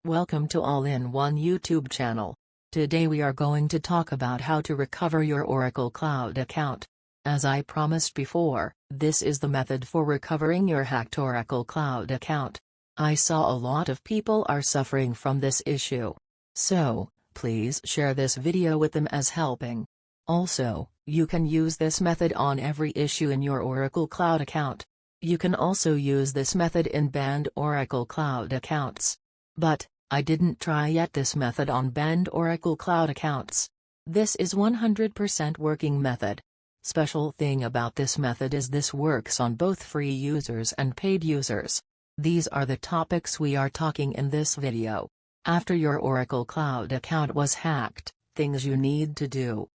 Welcome to All-in-One YouTube channel. Today we are going to talk about how to recover your Oracle Cloud account. As I promised before, this is the method for recovering your hacked Oracle Cloud account. I saw a lot of people are suffering from this issue. So, please share this video with them as helping. Also, you can use this method on every issue in your Oracle Cloud account. You can also use this method in banned Oracle Cloud accounts. But, I didn't try yet this method on banned Oracle Cloud accounts. This is 100% working method. Special thing about this method is this works on both free users and paid users. These are the topics we are talking in this video. After your Oracle Cloud account was hacked, things you need to do.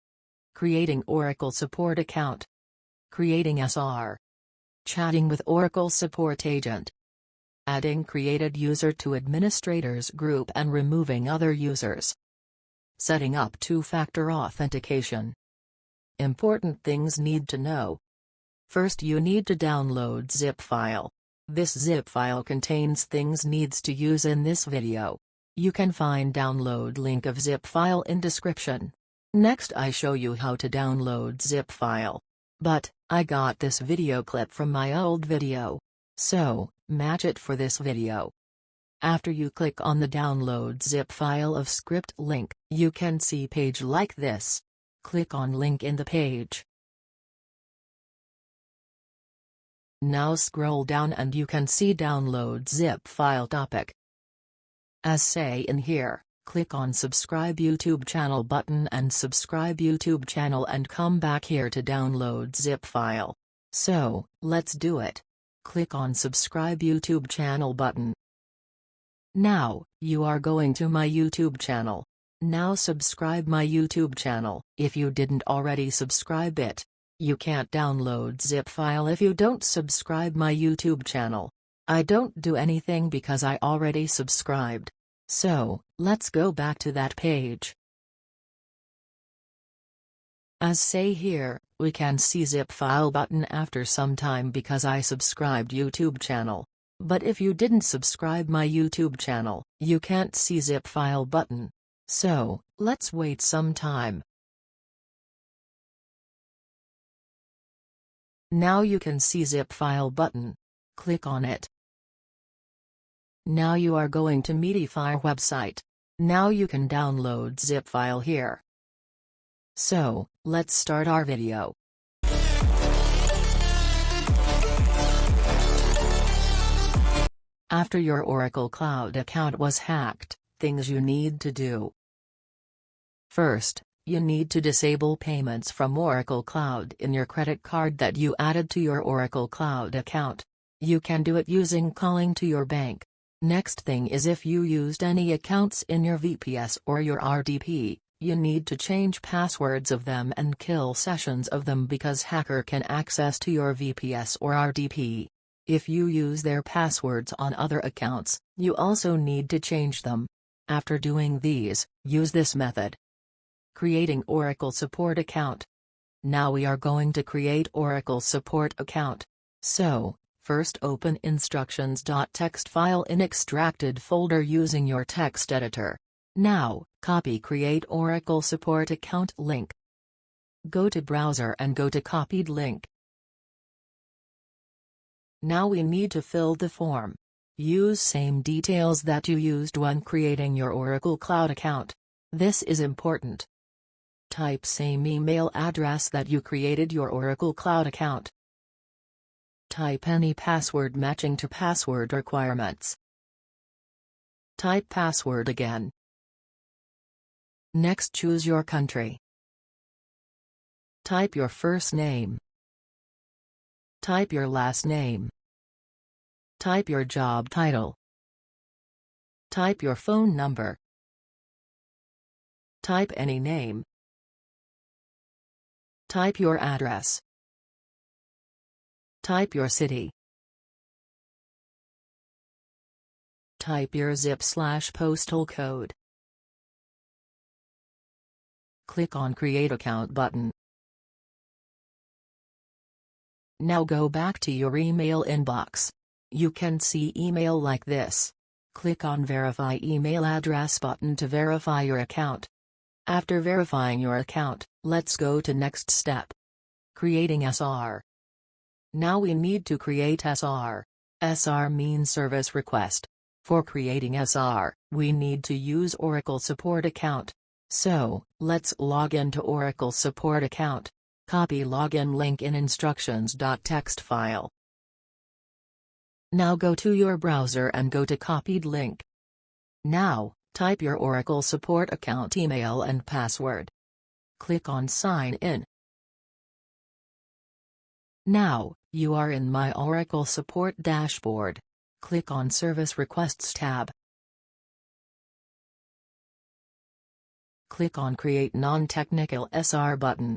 Creating Oracle Support account. Creating SR. Chatting with Oracle Support Agent. Adding created user to administrators group and removing other users. Setting up two-factor authentication. Important things need to know. First, you need to download zip file. This zip file contains things needs to use in this video. You can find download link of zip file in description. Next I show you how to download zip file. But, I got this video clip from my old video. So, match it for this video. After you click on the download zip file of script link, you can see page like this. Click on link in the page. Now scroll down and you can see download zip file topic. As say in here, click on subscribe YouTube channel button and subscribe YouTube channel and come back here to download zip file. So, let's do it. Click on subscribe YouTube channel button. Now, you are going to my YouTube channel. Now subscribe my YouTube channel. If you didn't already subscribe it, you can't download zip file if you don't subscribe my YouTube channel. I don't do anything because I already subscribed. So, let's go back to that page. As say here, we can see zip file button after some time because I subscribed YouTube channel. But if you didn't subscribe my YouTube channel, you can't see zip file button. So, let's wait some time. Now you can see zip file button. Click on it. Now you are going to Medify website. Now you can download zip file here. So, let's start our video. After your Oracle Cloud account was hacked, things you need to do. First, you need to disable payments from Oracle Cloud in your credit card that you added to your Oracle Cloud account. You can do it using calling to your bank. Next thing is if you used any accounts in your VPS or your RDP, you need to change passwords of them and kill sessions of them because hacker can access to your VPS or RDP. If you use their passwords on other accounts, you also need to change them. After doing these, use this method. Creating Oracle Support account. Now we are going to create Oracle Support account. So, first open instructions.txt file in extracted folder using your text editor. Now, copy Create Oracle Support account link. Go to browser and go to copied link. Now we need to fill the form. Use same details that you used when creating your Oracle Cloud account. This is important. Type same email address that you created your Oracle Cloud account. Type any password matching to password requirements. Type password again. Next choose your country. Type your first name. Type your last name. Type your job title. Type your phone number. Type any name. Type your address. Type your city. Type your zip/postal code. Click on Create Account button. Now go back to your email inbox. You can see email like this. Click on Verify Email Address button to verify your account. After verifying your account, let's go to next step. Creating SR. Now we need to create SR. SR means service request. For creating SR, we need to use Oracle Support account. So, let's log into Oracle Support account. Copy login link in instructions.txt file. Now go to your browser and go to copied link. Now, type your Oracle Support account email and password. Click on Sign In. Now, you are in My Oracle Support dashboard. Click on Service Requests tab. Click on Create Non-Technical SR button.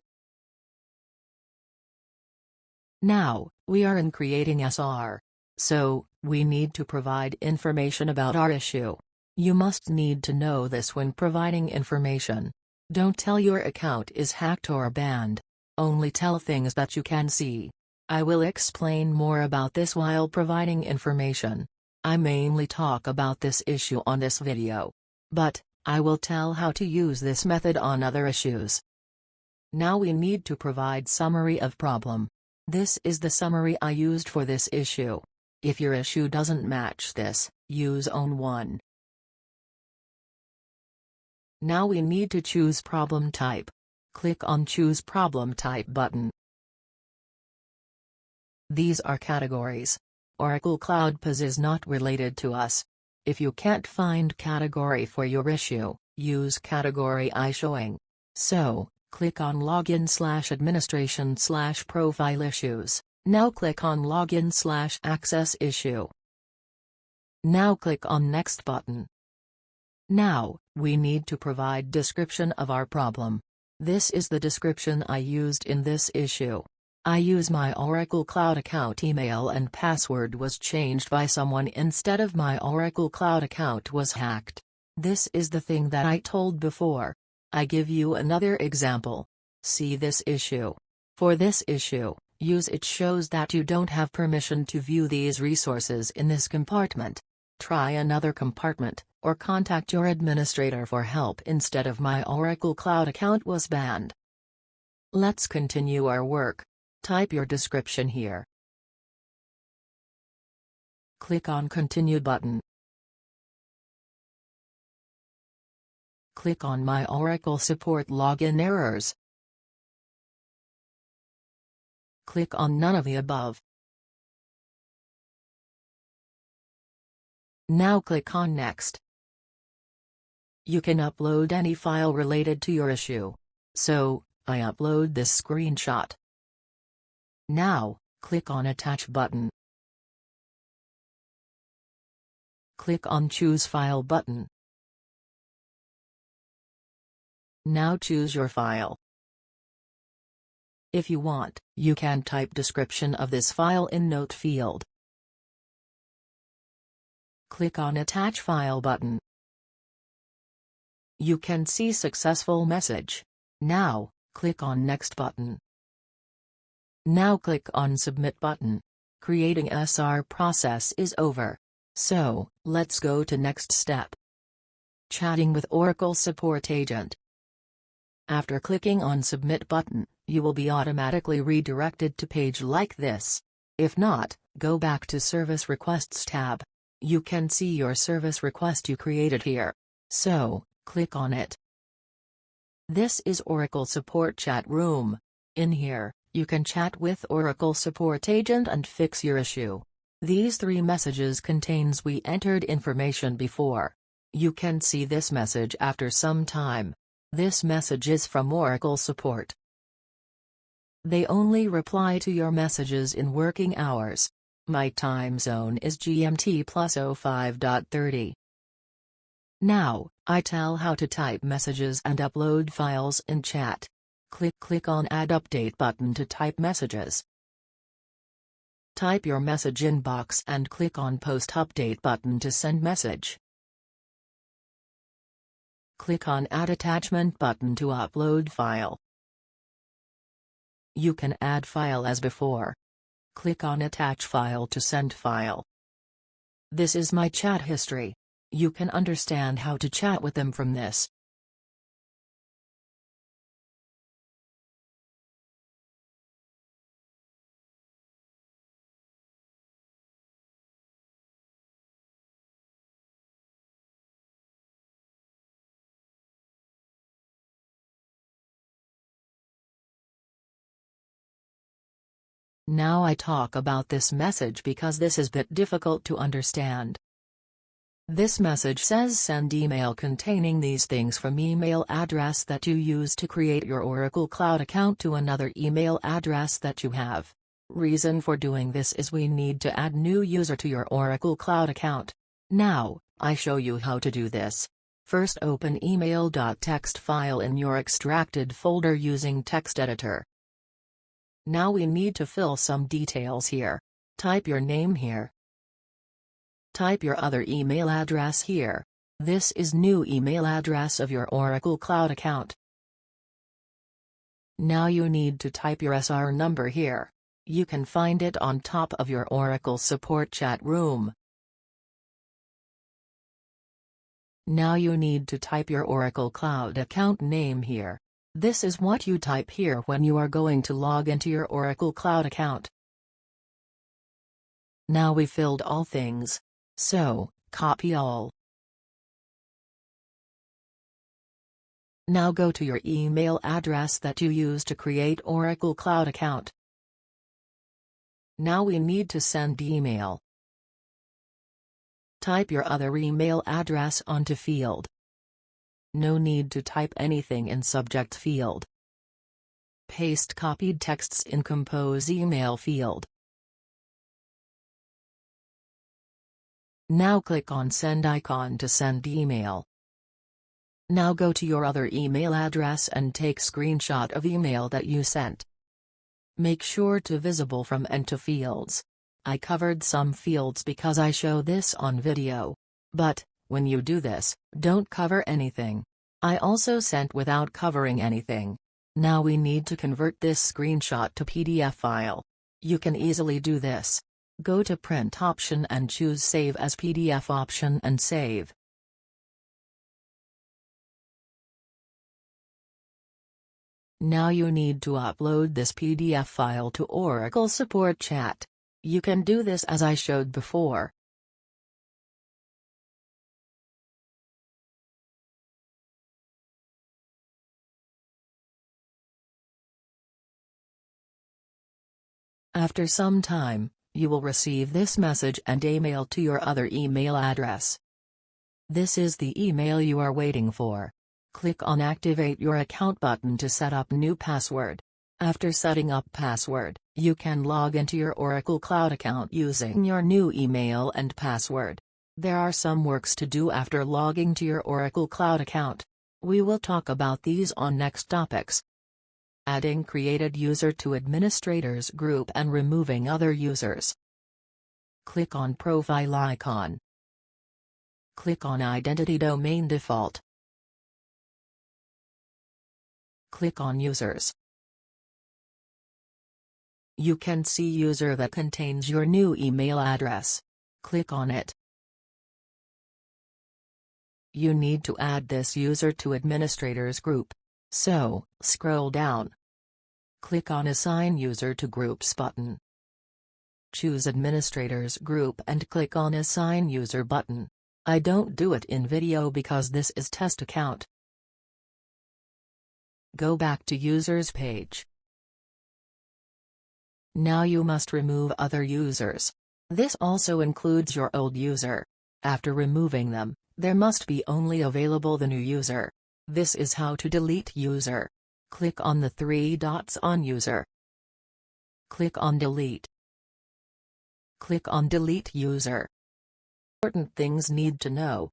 Now, we are in Creating SR. So, we need to provide information about our issue. You must need to know this when providing information. Don't tell your account is hacked or banned. Only tell things that you can see. I will explain more about this while providing information. I mainly talk about this issue on this video. But, I will tell how to use this method on other issues. Now we need to provide summary of problem. This is the summary I used for this issue. If your issue doesn't match this, use own one. Now we need to choose problem type. Click on Choose Problem Type button. These are categories. Oracle Cloud PaaS is not related to us. If you can't find category for your issue, use category I showing. So, click on Login/Administration/Profile Issues. Now click on Login/Access Issue. Now click on Next button. Now, we need to provide description of our problem. This is the description I used in this issue. I use my Oracle Cloud account email and password was changed by someone instead of my Oracle Cloud account was hacked. This is the thing that I told before. I give you another example. See this issue. For this issue, use it shows that you don't have permission to view these resources in this compartment. Try another compartment, or contact your administrator for help instead of my Oracle Cloud account was banned. Let's continue our work. Type your description here. Click on Continue button. Click on My Oracle Support Login Errors. Click on None of the above. Now click on Next. You can upload any file related to your issue. So, I upload this screenshot. Now, click on Attach button. Click on Choose File button. Now choose your file. If you want, you can type description of this file in Note field. Click on Attach File button. You can see successful message. Now, click on Next button. Now click on Submit button. Creating SR process is over. So, let's go to next step. Chatting with Oracle Support Agent. After clicking on Submit button, you will be automatically redirected to page like this. If not, go back to Service Requests tab. You can see your service request you created here. So, click on it. This is Oracle Support Chat Room. In here, you can chat with Oracle Support Agent and fix your issue. These 3 messages contains we entered information before. You can see this message after some time. This message is from Oracle Support. They only reply to your messages in working hours. My time zone is GMT plus 05:30. Now, I tell how to type messages and upload files in chat. Click on Add Update button to type messages. Type your message in box and click on Post Update button to send message. Click on Add Attachment button to upload file. You can add file as before. Click on Attach File to send file. This is my chat history. You can understand how to chat with them from this. Now I talk about this message because this is bit difficult to understand. This message says send email containing these things from email address that you use to create your Oracle Cloud account to another email address that you have. Reason for doing this is we need to add new user to your Oracle Cloud account. Now, I show you how to do this. First open email.txt file in your extracted folder using text editor. Now we need to fill some details here. Type your name here. Type your other email address here. This is new email address of your Oracle Cloud account. Now you need to type your SR number here. You can find it on top of your Oracle support chat room. Now you need to type your Oracle Cloud account name here. This is what you type here when you are going to log into your Oracle Cloud account. Now we filled all things. So, copy all. Now go to your email address that you use to create Oracle Cloud account. Now we need to send email. Type your other email address onto field. No need to type anything in subject field. Paste copied texts in compose email field. Now click on send icon to send email. Now go to your other email address and take screenshot of email that you sent. Make sure to visible from and to fields. I covered some fields because I show this on video. But, when you do this, don't cover anything. I also sent without covering anything. Now we need to convert this screenshot to PDF file. You can easily do this. Go to print option and choose save as PDF option and save. Now you need to upload this PDF file to Oracle Support Chat. You can do this as I showed before. After some time, you will receive this message and email to your other email address. This is the email you are waiting for. Click on Activate Your Account button to set up new password. After setting up password, you can log into your Oracle Cloud account using your new email and password. There are some works to do after logging to your Oracle Cloud account. We will talk about these on next topics. Adding created user to administrators group and removing other users. Click on profile icon. Click on identity domain default. Click on users. You can see user that contains your new email address. Click on it. You need to add this user to administrators group. So, scroll down. Click on Assign User to Groups button. Choose Administrators Group and click on Assign User button. I don't do it in video because this is test account. Go back to Users page. Now you must remove other users. This also includes your old user. After removing them, there must be only available the new user. This is how to delete user. Click on the three dots on user. Click on delete. Click on delete user. Important things need to know.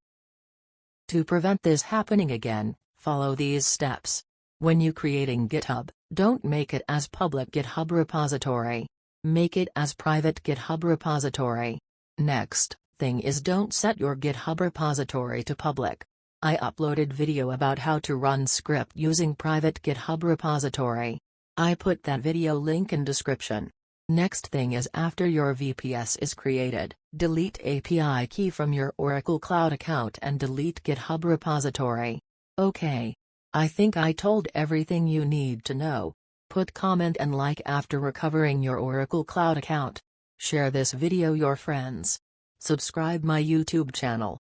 To prevent this happening again, follow these steps. When you creating GitHub, don't make it as public GitHub repository. Make it as private GitHub repository. Next thing is don't set your GitHub repository to public. I uploaded video about how to run script using private GitHub repository. I put that video link in description. Next thing is after your VPS is created, Delete API key from your Oracle Cloud account and delete GitHub repository. Okay. I think I told everything you need to know. Put comment and like after recovering your Oracle Cloud account. Share this video your friends. Subscribe my YouTube channel.